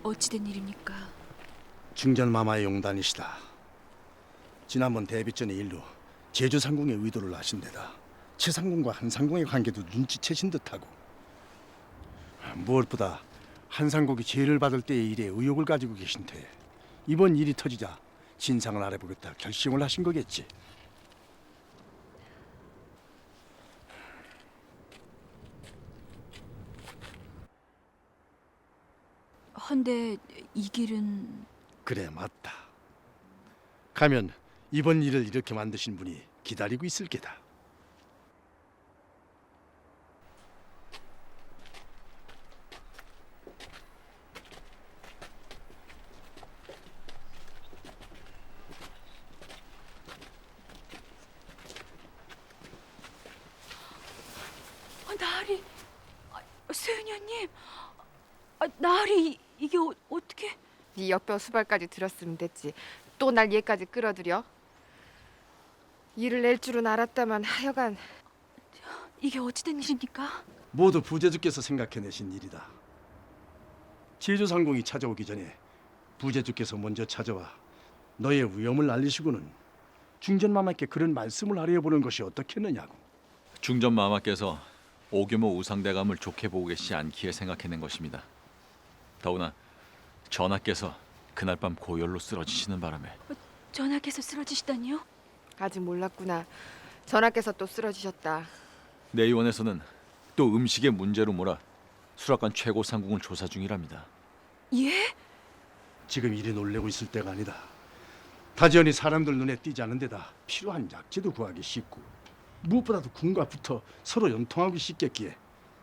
어찌된 일입니까? 중전마마의 용단이시다. 지난번 대비전의 일로 제주상궁의 의도를 아신 데다 최상궁과 한상궁의 관계도 눈치채신 듯하고, 무엇보다 한상궁이 죄를 받을 때의 일에 의혹을 가지고 계신 테 이번 일이 터지자 진상을 알아보겠다 결심을 하신 거겠지. 헌데 이 길은 그래, 맞다. 가면 이번 일을 이렇게 만드신 분이 기다리고 있을 게다. 나으리, 수윤여님, 나으리 이게 어떻게? 네 역병 수발까지 들었으면 됐지. 또 날 얘까지 끌어들여? 일을 낼 줄은 알았다만 하여간 이게 어찌된 일입니까? 모두 부제주께서 생각해내신 일이다. 제주상궁이 찾아오기 전에 부제주께서 먼저 찾아와 너의 위험을 알리시고는 중전마마께 그런 말씀을 하려 보는 것이 어떻겠느냐고. 중전 마마께서 오규모 우상대감을 좋게 보고 계시지 않기에 생각해낸 것입니다. 더구나 전하께서 그날 밤 고열로 쓰러지시는 바람에. 전하께서 쓰러지시다니요? 아직 몰랐구나. 전하께서 또 쓰러지셨다. 내의원에서는 또 음식의 문제로 몰아 수락관 최고 상궁을 조사 중이랍니다. 예? 지금 일이 놀래고 있을 때가 아니다. 다지연이 사람들 눈에 띄지 않은 데다 필요한 약재도 구하기 쉽고, 무엇보다도 군과 붙어 서로 연통하기 쉽겠기에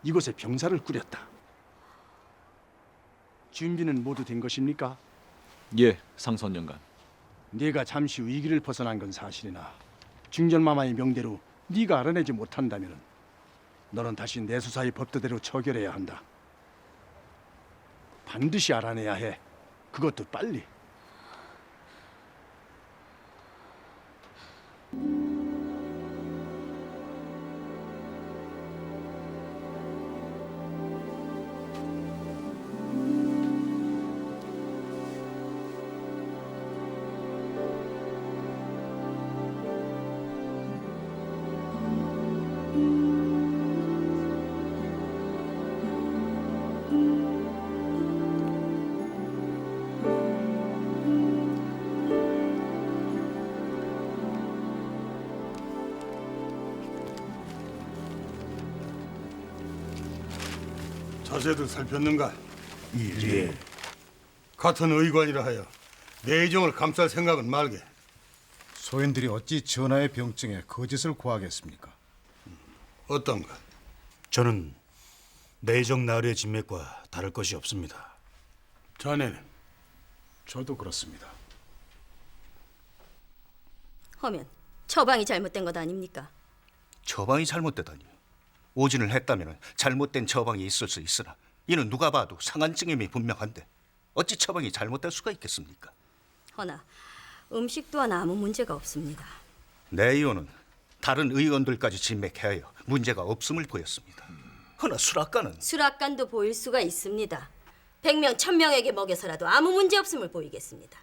이곳에 병사를 꾸렸다. 준비는 모두 된 것입니까? 예, 상선영감. 네가 잠시 위기를 벗어난 건 사실이나 중전마마의 명대로 네가 알아내지 못한다면 너는 다시 내 수사의 법도대로 처결해야 한다. 반드시 알아내야 해. 그것도 빨리. 자세들 살폈는가? 예. 같은 의관이라 하여 내정을 감쌀 생각은 말게. 소인들이 어찌 전하의 병증에 거짓을 구하겠습니까? 어떤가? 저는 내정 나으리의 진맥과 다를 것이 없습니다. 자네는? 저도 그렇습니다. 허면 처방이 잘못된 것 아닙니까? 처방이 잘못되다니. 오진을 했다면 잘못된 처방이 있을 수 있으나 이는 누가 봐도 상한증임이 분명한데 어찌 처방이 잘못될 수가 있겠습니까? 허나 음식 또한 아무 문제가 없습니다. 내의원은 다른 의원들까지 진맥하여 문제가 없음을 보였습니다. 허나 수락관은 수락관도 보일 수가 있습니다. 100명 1000명에게 먹여서라도 아무 문제 없음을 보이겠습니다.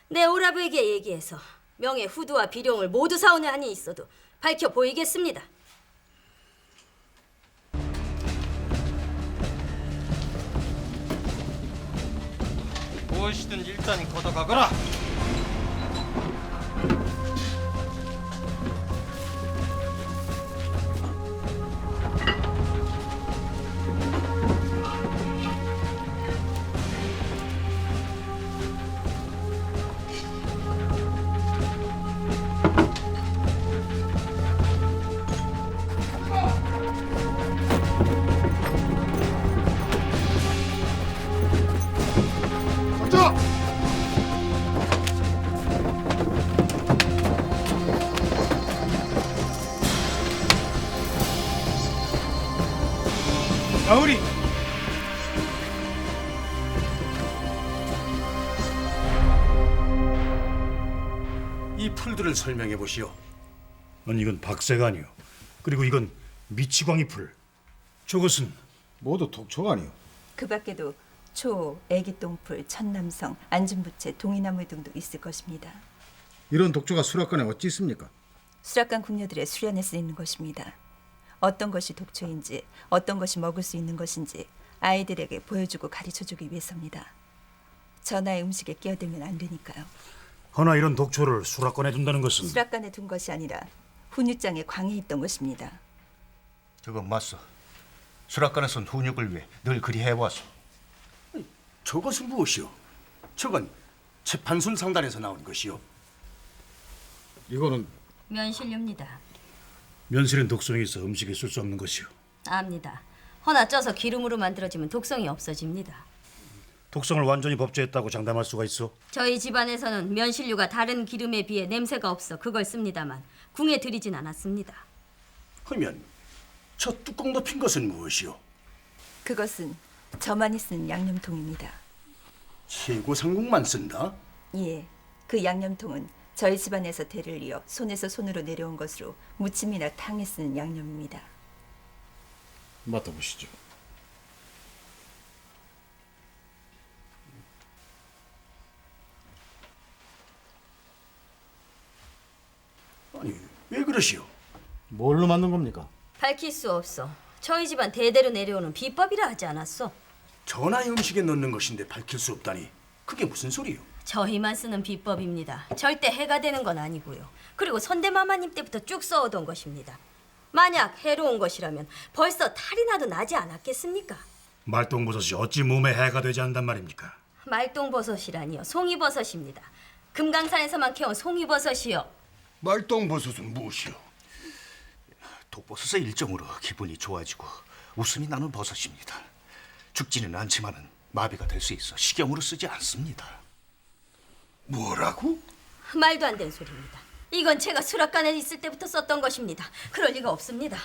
내 오라브에게 얘기해서 명예 후두와 비룡을 모두 사오는 한이 있어도 밝혀 보이겠습니다. 무엇이든 일단 걷어가거라. 나으리! 이 풀들을 설명해 보시오. 이건 박새간이요. 그리고 이건 미치광이 풀. 저것은 모두 독초가 아니오. 그 밖에도 초, 애기똥풀, 천남성, 안중부채, 동이나물 등도 있을 것입니다. 이런 독초가 수락관에 어찌 있습니까? 수락관 궁녀들의 수련에 쓰이는 것입니다. 어떤 것이 독초인지, 어떤 것이 먹을 수 있는 것인지 아이들에게 보여주고 가르쳐주기 위해서입니다. 전하의 음식에 끼어들면 안 되니까요. 허나 이런 독초를 수락관에 둔다는 것은 수락관에 둔 것이 아니라 훈육장에 광해 있던 것입니다. 저건 맞소. 수락관에선 훈육을 위해 늘 그리 해왔소. 저것은 무엇이오? 저건 재판순 상단에서 나온 것이오. 이거는 면실류입니다. 면실은 독성이 있어 음식에 쓸 수 없는 것이요. 압니다. 허나 쪄서 기름으로 만들어지면 독성이 없어집니다. 독성을 완전히 법제했다고 장담할 수가 있어? 저희 집안에서는 면실류가 다른 기름에 비해 냄새가 없어 그걸 씁니다만 궁에 들이진 않았습니다. 하면 저 뚜껑 덮인 것은 무엇이오? 그것은 저만이 쓰는 양념통입니다. 최고상국만 쓴다? 예, 그 양념통은 저희 집안에서 대를 이어 손에서 손으로 내려온 것으로 무침이나 탕에 쓰는 양념입니다. 맡아보시죠. 아니, 왜 그러시오? 뭘로 만든 겁니까? 밝힐 수 없어. 저희 집안 대대로 내려오는 비법이라 하지 않았어. 전하의 음식에 넣는 것인데 밝힐 수 없다니 그게 무슨 소리요? 저희만 쓰는 비법입니다. 절대 해가 되는 건 아니고요. 그리고 선대마마님 때부터 쭉 써오던 것입니다. 만약 해로운 것이라면 벌써 탈이나도 나지 않았겠습니까? 말똥버섯이 어찌 몸에 해가 되지 않단 말입니까? 말똥버섯이라니요. 송이버섯입니다. 금강산에서만 캐온 송이버섯이요. 말똥버섯은 무엇이요? 독버섯의 일종으로 기분이 좋아지고 웃음이 나는 버섯입니다. 죽지는 않지만은 마비가 될 수 있어 식용으로 쓰지 않습니다. 뭐라고? 말도 안 되는 소리입니다. 이건 제가 수락관에 있을 때부터 썼던 것입니다. 그럴 리가 없습니다.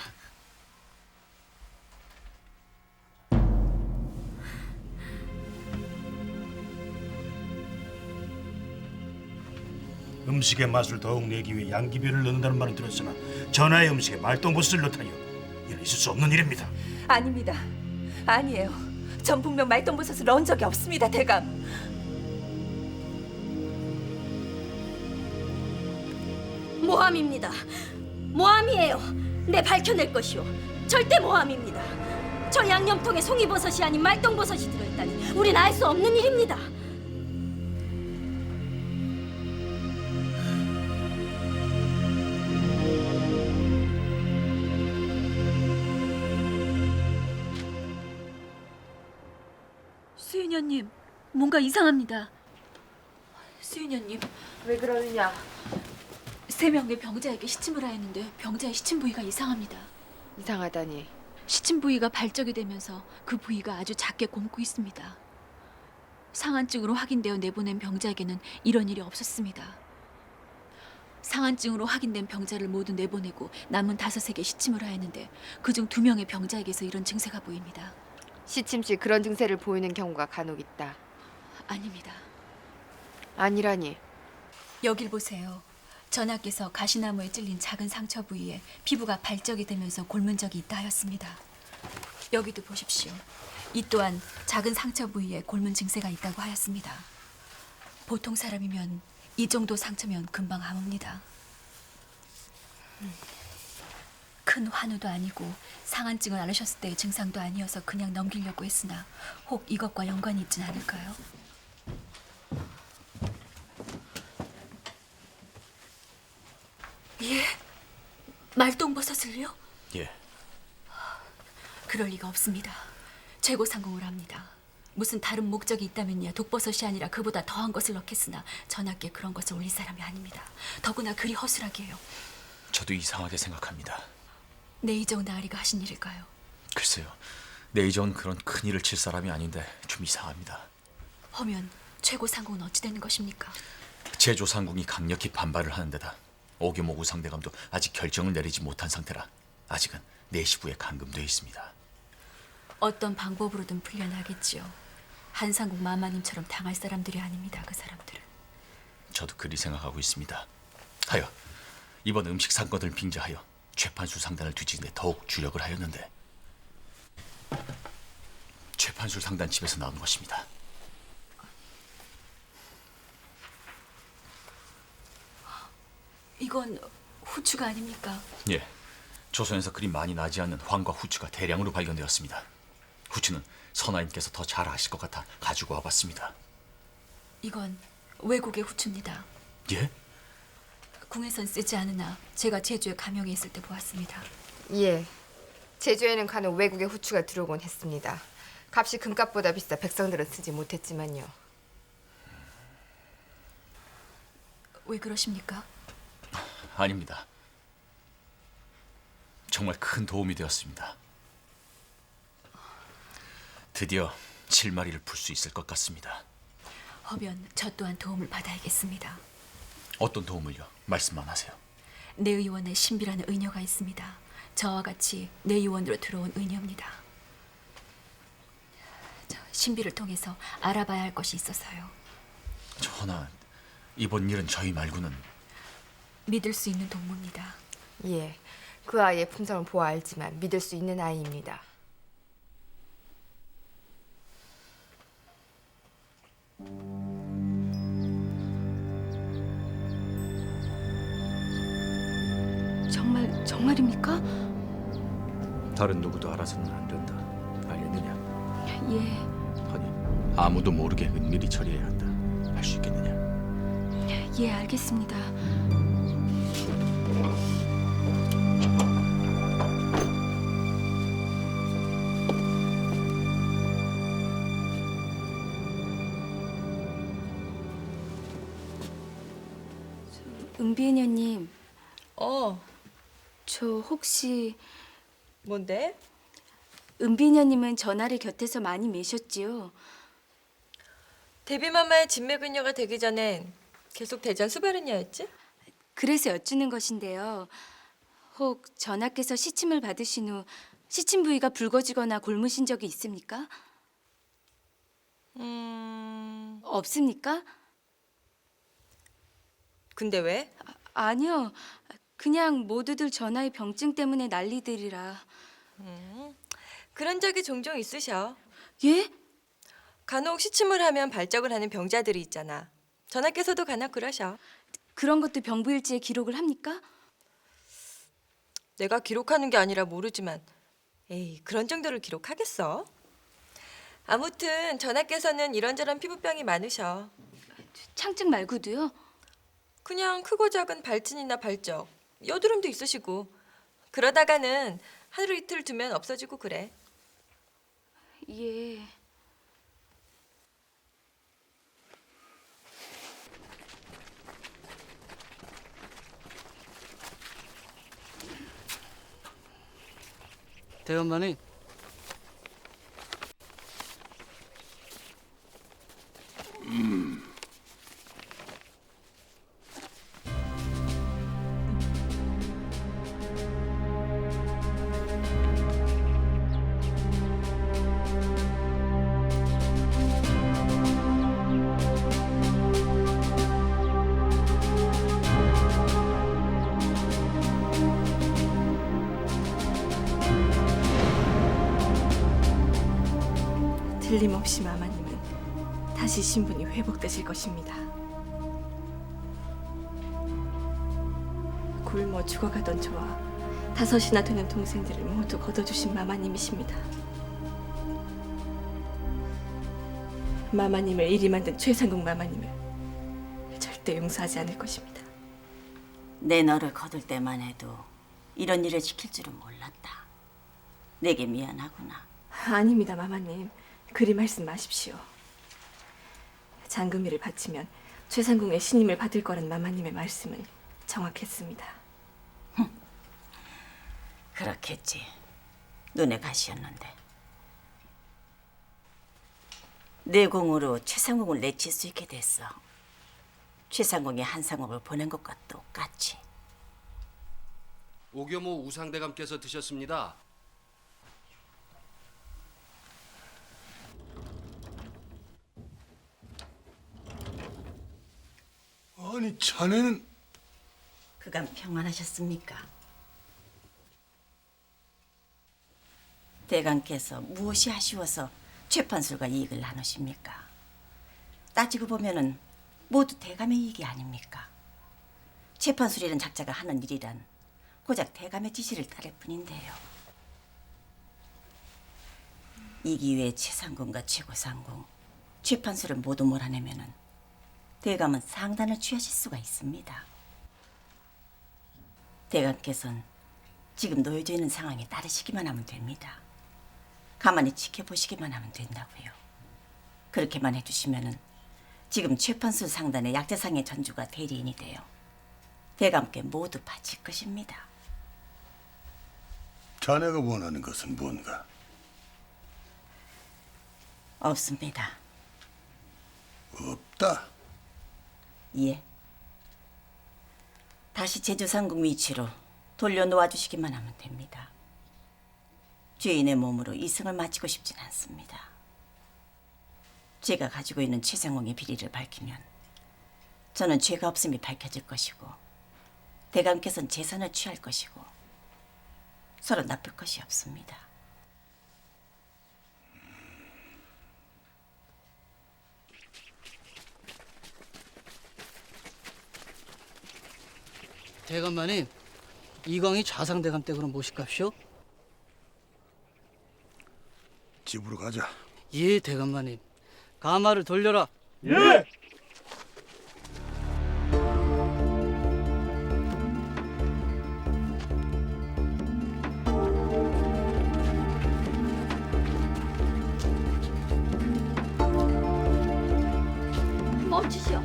음식의 맛을 더욱 내기 위해 양귀비를 넣는다는 말은 들었으나 전하의 음식에 말똥버섯을 넣다니요. 이는 있을 수 없는 일입니다. 아닙니다. 아니에요. 전 분명 말똥버섯을 넣은 적이 없습니다, 대감. 모함입니다. 모함이에요. 네, 밝혀낼 것이오. 절대 모함입니다. 저 양념통에 송이버섯이 아닌 말똥버섯이 들어있다니 우린 알 수 없는 일입니다. 수인여님, 뭔가 이상합니다. 수인여님, 왜 그러느냐? 3명의 병자에게 시침을 하였는데 병자의 시침 부위가 이상합니다. 이상하다니. 시침 부위가 발적이 되면서 그 부위가 아주 작게 곪고 있습니다. 상한증으로 확인되어 내보낸 병자에게는 이런 일이 없었습니다. 상한증으로 확인된 병자를 모두 내보내고 남은 5에게 시침을 하였는데 그중 2명의 병자에게서 이런 증세가 보입니다. 시침 시 그런 증세를 보이는 경우가 간혹 있다. 아닙니다. 아니라니. 여길 보세요. 전하께서 가시나무에 찔린 작은 상처 부위에 피부가 발적이 되면서 곪은 적이 있다 하였습니다. 여기도 보십시오. 이 또한 작은 상처 부위에 곪은 증세가 있다고 하였습니다. 보통 사람이면 이 정도 상처면 금방 아뭅니다. 큰 환우도 아니고 상한증을 앓으셨을 때의 증상도 아니어서 그냥 넘기려고 했으나 혹 이것과 연관이 있진 않을까요? 예? 말똥버섯을요? 예. 그럴 리가 없습니다. 최고상궁을 합니다. 무슨 다른 목적이 있다면야 독버섯이 아니라 그보다 더한 것을 넣겠으나 전하께 그런 것을 올릴 사람이 아닙니다. 더구나 그리 허술하게요. 저도 이상하게 생각합니다. 내이정 나으리가 하신 일일까요? 글쎄요. 내이정은 그런 큰 일을 칠 사람이 아닌데 좀 이상합니다. 허면 최고상궁은 어찌 되는 것입니까? 제조상궁이 강력히 반발을 하는 데다 오규모 우상대감도 아직 결정을 내리지 못한 상태라 아직은 내시부에 감금되어 있습니다. 어떤 방법으로든 풀려나겠지요. 한상국 마마님처럼 당할 사람들이 아닙니다. 그 사람들은. 저도 그리 생각하고 있습니다. 하여 이번 음식 사건을 빙자하여 재판수 상단을 뒤지는 데 더욱 주력을 하였는데 재판 판술 상단 집에서 나온 것입니다. 이건 후추가 아닙니까? 예, 조선에서 그리 많이 나지 않는 황과 후추가 대량으로 발견되었습니다. 후추는 선하인께서 더 잘 아실 것 같아 가지고 와봤습니다. 이건 외국의 후추입니다. 예? 궁에선 쓰지 않으나 제가 제주에 감영에 있을 때 보았습니다. 예. 제주에는 간혹 외국의 후추가 들어오곤 했습니다. 값이 금값보다 비싸 백성들은 쓰지 못했지만요. 왜 그러십니까? 아닙니다. 정말 큰 도움이 되었습니다. 드디어 실마리를 풀 수 있을 것 같습니다. 허면 저 또한 도움을 받아야겠습니다. 어떤 도움을요? 말씀만 하세요. 내 의원에 신비라는 의녀가 있습니다. 저와 같이 내 의원으로 들어온 의녀입니다. 신비를 통해서 알아봐야 할 것이 있어서요. 전하, 이번 일은 저희 말고는 믿을 수 있는 동무입니다. 예. 그 아이의 품성을 보아 알지만 믿을 수 있는 아이입니다. 정말입니까? 다른 누구도 알아서는 안 된다. 알겠느냐? 예. 아니, 아무도 모르게 은밀히 처리해야 한다. 할 수 있겠느냐? 예, 알겠습니다. 은비녀님, 저 혹시 뭔데? 은비녀님은 전하를 곁에서 많이 매셨지요. 데뷔마마의 진맥은녀가 되기 전엔 계속 대전 수바르녀였지? 그래서 여쭈는 것인데요. 혹 전하께서 시침을 받으신 후 시침 부위가 붉어지거나 곪으신 적이 있습니까? 없습니까? 근데 왜? 아니요. 그냥 모두들 전하의 병증 때문에 난리들이라. 그런 적이 종종 있으셔. 예? 간혹 시침을 하면 발작을 하는 병자들이 있잖아. 전하께서도 간혹 그러셔. 그런 것도 병부일지에 기록을 합니까? 내가 기록하는 게 아니라 모르지만 에이, 그런 정도를 기록하겠어? 아무튼 전하께서는 이런저런 피부병이 많으셔. 창증 말고도요? 그냥 크고 작은 발진이나 발적, 여드름도 있으시고 그러다가는 하루 이틀 두면 없어지고 그래. 예. 대엄마니 틀림없이 마마님은 다시 신분이 회복되실 것입니다. 굶어 죽어가던 저와 5이나 되는 동생들을 모두 걷어주신 마마님이십니다. 마마님을 이리 만든 최상국 마마님을 절대 용서하지 않을 것입니다. 내 너를 거둘 때만 해도 이런 일을 지킬 줄은 몰랐다. 내게 미안하구나. 아닙니다, 마마님. 그리 말씀 마십시오. 장금이를 바치면 최상궁의 신임을 받을 거란 마마님의 말씀은 정확했습니다. 그렇겠지. 눈에 가시였는데. 내 공으로 최상궁을 내칠 수 있게 됐어. 최상궁이 한상옥을 보낸 것과 똑같이. 오교모 우상대감께서 드셨습니다. 아니 자네는 그간 평안하셨습니까? 대감께서 무엇이 아쉬워서 최판술과 이익을 나누십니까? 따지고 보면은 모두 대감의 이익이 아닙니까? 최판술이라는 작자가 하는 일이란 고작 대감의 지시를 따를 뿐인데요. 이 기회에 최상궁과 최고상궁, 최판술을 모두 몰아내면은 대감은 상단을 취하실 수가 있습니다. 대감께서는 지금 놓여져 있는 상황에 따르시기만 하면 됩니다. 가만히 지켜보시기만 하면 된다고요. 그렇게만 해주시면은 지금 최판술 상단의 약재상의 전주가 대리인이 되어 대감께 모두 바칠 것입니다. 자네가 원하는 것은 뭔가? 없습니다. 없다. 예. 다시 제주상궁 위치로 돌려놓아 주시기만 하면 됩니다. 죄인의 몸으로 이승을 마치고 싶진 않습니다. 제가 가지고 있는 최상궁의 비리를 밝히면 저는 죄가 없음이 밝혀질 것이고 대감께서는 재산을 취할 것이고 서로 나쁠 것이 없습니다. 대감마님, 이광이 좌상대감 댁으로 모실갑시오? 집으로 가자. 예, 대감마님. 가마를 돌려라. 예! 멈추시오.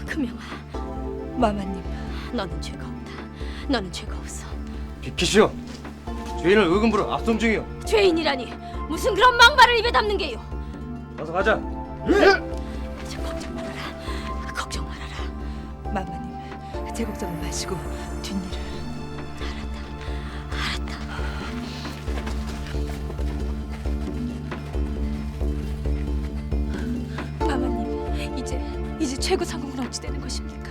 금영아, 마마님, 너는 죄가 없다. 너는 죄가 없어. 비키시오. 죄인을 의금부로 압송 중이오. 죄인이라니 무슨 그런 막말을 입에 담는 게요. 어서 가자. 저 걱정 말아라. 걱정 말아라. 마마님, 제 걱정을 마시고 뒷일을. 알았다. 마마님, 이제 최고 상궁은 어찌 되는 것입니까?